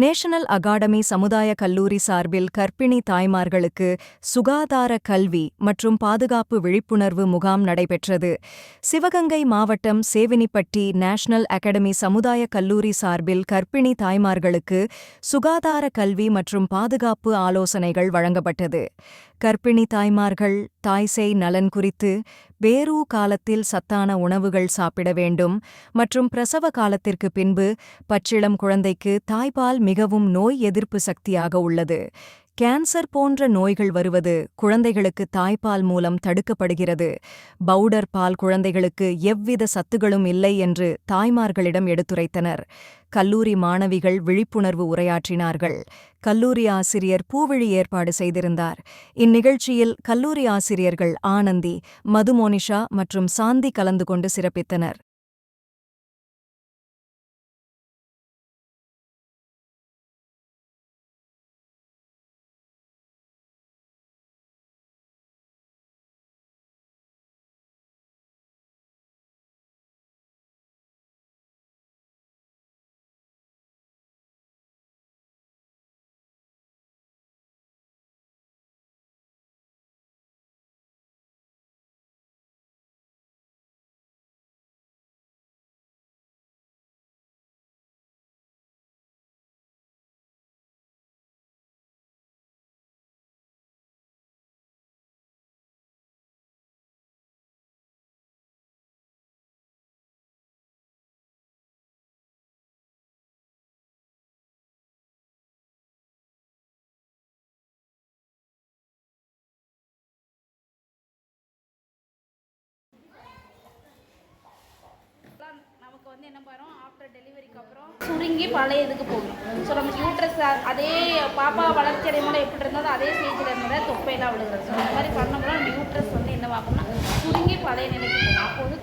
National academy சமுதாய கல்லூரி சார்பில் கர்ப்பிணி தாய்மார்களுக்கு சுகாதார கல்வி மற்றும் பாதுகாப்பு விழிப்புணர்வு முகாம் நடைபெற்றது. சிவகங்கை மாவட்டம் சேவினிப்பட்டி நேஷனல் அகாடமி சமுதாய கல்லூரி சார்பில் கர்ப்பிணி தாய்மார்களுக்கு சுகாதார கல்வி மற்றும் பாதுகாப்பு ஆலோசனைகள் வழங்கப்பட்டது. கர்ப்பிணி தாய்மார்கள் தாய்சேய் நலன் குறித்து, பேரூ காலத்தில் சத்தான உணவுகள் சாப்பிட வேண்டும் மற்றும் பிரசவ காலத்திற்கு பின்பு பச்சிளம் குழந்தைக்கு தாய்ப்பால் மிகவும் நோய் எதிர்ப்பு சக்தியாக உள்ளது. கேன்சர் போன்ற நோய்கள் வருவது குழந்தைகளுக்கு தாய்ப்பால் மூலம் தடுக்கப்படுகிறது. பவுடர் பால் குழந்தைகளுக்கு எவ்வித சத்துகளும் இல்லை என்று தாய்மார்களிடம் எடுத்துரைத்தனர். கல்லூரி மாணவிகள் விழிப்புணர்வு உரையாற்றினார்கள். கல்லூரி ஆசிரியர் பூவிழி ஏற்பாடு செய்திருந்தார். இந்நிகழ்ச்சியில் கல்லூரி ஆசிரியர்கள் ஆனந்தி, மதுமோனிஷா மற்றும் சாந்தி கலந்து கொண்டு சிறப்பித்தனர். நமக்கு என்ன பண்ணுறோம், ஆஃப்டர் டெலிவரிக்கு அப்புறம் சுருங்கி பழைய இதுக்கு போகும். ஸோ நமக்கு யூட்ரஸ் அதே பாப்பா வளர்ச்சி அடையும் எப்படி இருந்ததோ அதே ஸ்டேஜில் இருந்தால் தொப்பையெல்லாம் விழுகிறது. ஸோ அந்த மாதிரி பண்ணும்போது நம்ம யூட்ரஸ் என்னவாகும்னா சுருங்கி பழைய நிலைக்கு போகும். அப்போது